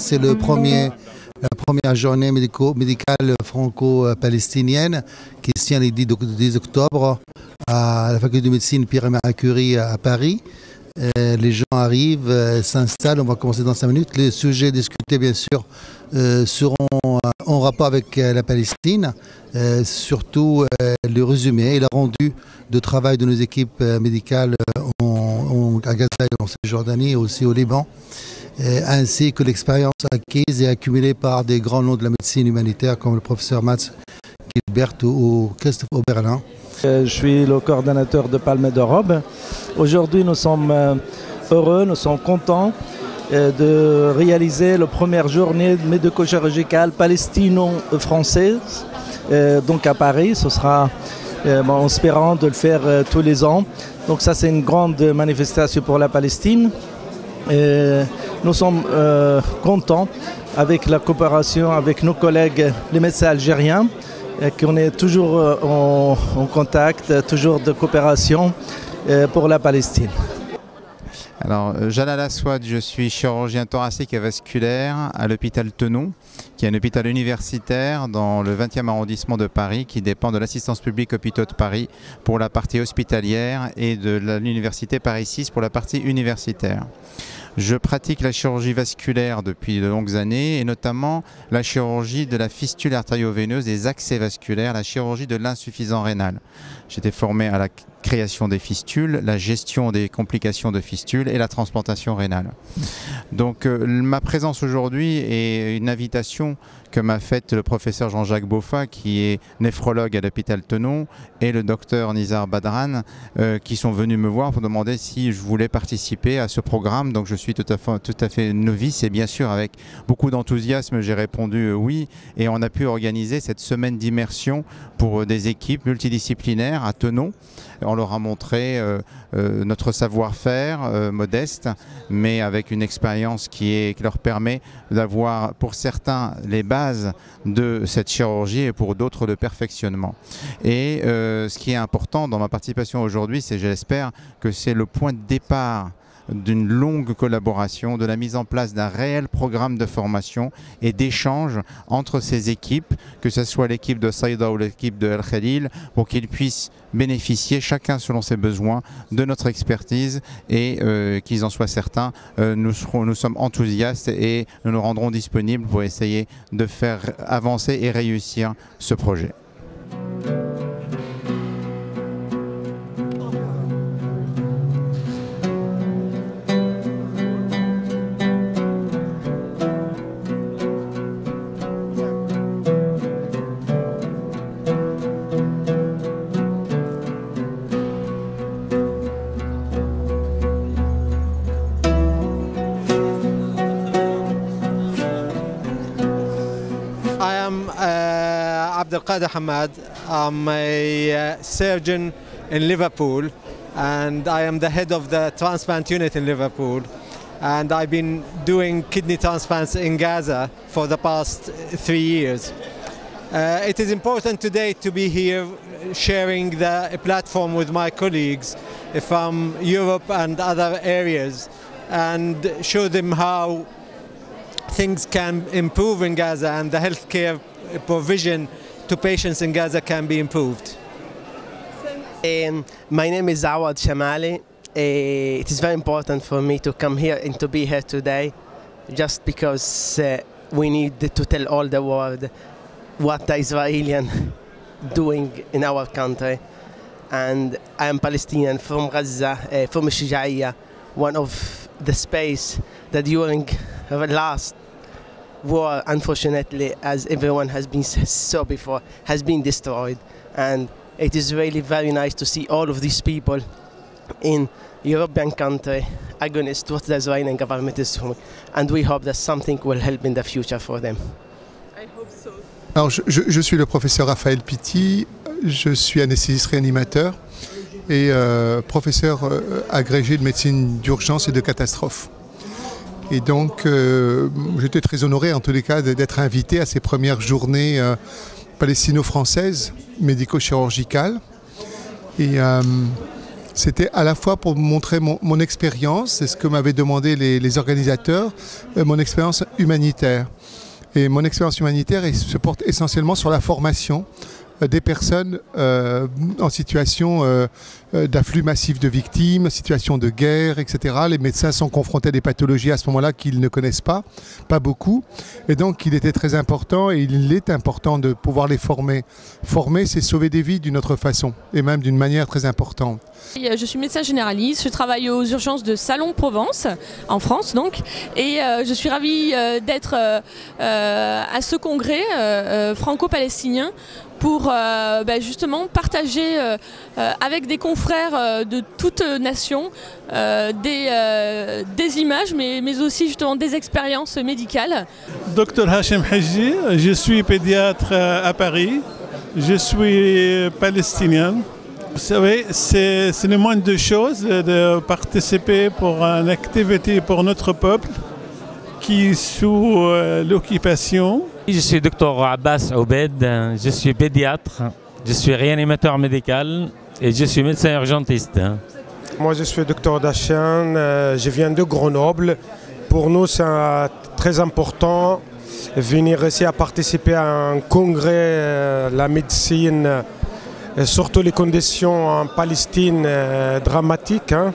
c'est la première journée médicale franco-palestinienne qui se tient le 10 octobre à la faculté de médecine Pierre-Marie Curie à Paris. Les gens arrivent, s'installent, on va commencer dans 5 minutes. Les sujets discutés, bien sûr, seront en rapport avec la Palestine, surtout le résumé et le rendu de travail de nos équipes médicales à Gaza et en Cisjordanie et aussi au Liban, ainsi que l'expérience acquise et accumulée par des grands noms de la médecine humanitaire comme le professeur Mats Gilbert ou Christophe Oberlin. Je suis le coordonnateur de Palme d'Europe. Aujourd'hui, nous sommes heureux, nous sommes contents de réaliser la première journée médico-chirurgicale palestino-française donc à Paris. Ce sera en espérant de le faire tous les ans. Donc ça, c'est une grande manifestation pour la Palestine. Nous sommes contents avec la coopération avec nos collègues, les médecins algériens, qu'on est toujours en contact, toujours de coopération pour la Palestine. Alors, Jalal Aswad, je suis chirurgien thoracique et vasculaire à l'hôpital Tenon, qui est un hôpital universitaire dans le 20e arrondissement de Paris, qui dépend de l'assistance publique Hôpitaux de Paris pour la partie hospitalière et de l'université Paris 6 pour la partie universitaire. Je pratique la chirurgie vasculaire depuis de longues années et notamment la chirurgie de la fistule artério-veineuse, des accès vasculaires, la chirurgie de l'insuffisance rénale. J'étais formé à la création des fistules, la gestion des complications de fistules et la transplantation rénale. Donc ma présence aujourd'hui est une invitation que m'a faite le professeur Jean-Jacques Boffa, qui est néphrologue à l'hôpital Tenon, et le docteur Nizar Badran, qui sont venus me voir pour demander si je voulais participer à ce programme. Donc je suis tout à fait novice et bien sûr avec beaucoup d'enthousiasme j'ai répondu oui, et on a pu organiser cette semaine d'immersion pour des équipes multidisciplinaires à Tenon. On leur a montré notre savoir-faire modeste, mais avec une expérience qui leur permet d'avoir pour certains les bases de cette chirurgie et pour d'autres le perfectionnement. Et ce qui est important dans ma participation aujourd'hui, c'est, j'espère, que c'est le point de départ d'une longue collaboration, de la mise en place d'un réel programme de formation et d'échange entre ces équipes, que ce soit l'équipe de Saïda ou l'équipe de El Khalil, pour qu'ils puissent bénéficier, chacun selon ses besoins, de notre expertise et qu'ils en soient certains, nous sommes enthousiastes et nous nous rendrons disponibles pour essayer de faire avancer et réussir ce projet. Abdelkader Hamad. I'm a surgeon in Liverpool and I am the head of the transplant unit in Liverpool, and I've been doing kidney transplants in Gaza for the past 3 years. It is important today to be here sharing the platform with my colleagues from Europe and other areas and show them how things can improve in Gaza and the healthcare provision to patients in Gaza can be improved. My name is Awad Shamali. It is very important for me to come here and to be here today, just because we need to tell all the world what the Israelis doing in our country. And I am Palestinian from Gaza, from Shuja'iyya, one of the space that during the last war, unfortunately, as everyone has been saw before, has been destroyed. And it is really very nice to see all of these people in European country against what the Israeli government is doing. And we hope that something will help in the future for them. I hope so. Alors, je suis le professeur Raphaël Pitti, je suis anesthésiste réanimateur et professeur agrégé de médecine d'urgence et de catastrophe. Et donc, j'étais très honoré en tous les cas d'être invité à ces premières journées palestino-françaises médico-chirurgicales. Et C'était à la fois pour montrer mon expérience, c'est ce que m'avaient demandé les organisateurs, mon expérience humanitaire. Et mon expérience humanitaire se porte essentiellement sur la formation des personnes en situation d'afflux massif de victimes, situation de guerre, etc. Les médecins sont confrontés à des pathologies à ce moment-là qu'ils ne connaissent pas beaucoup. Et donc il était très important et il est important de pouvoir les former. Former, c'est sauver des vies d'une autre façon et même d'une manière très importante. Je suis médecin généraliste, je travaille aux urgences de Salon-Provence, en France donc, et je suis ravie d'être à ce congrès franco-palestinien pour justement partager avec des confrères de toutes nations des images, mais aussi justement des expériences médicales. Dr Hachem Haji, je suis pédiatre à Paris, je suis palestinien. Vous savez, c'est le moindre de choses de participer pour une activité pour notre peuple qui est sous l'occupation. Je suis Dr Abbas Oubed, je suis pédiatre, je suis réanimateur médical et je suis médecin urgentiste. Moi je suis Dr Dachian, je viens de Grenoble. Pour nous c'est très important de venir ici à participer à un congrès la médecine, surtout les conditions en Palestine dramatiques.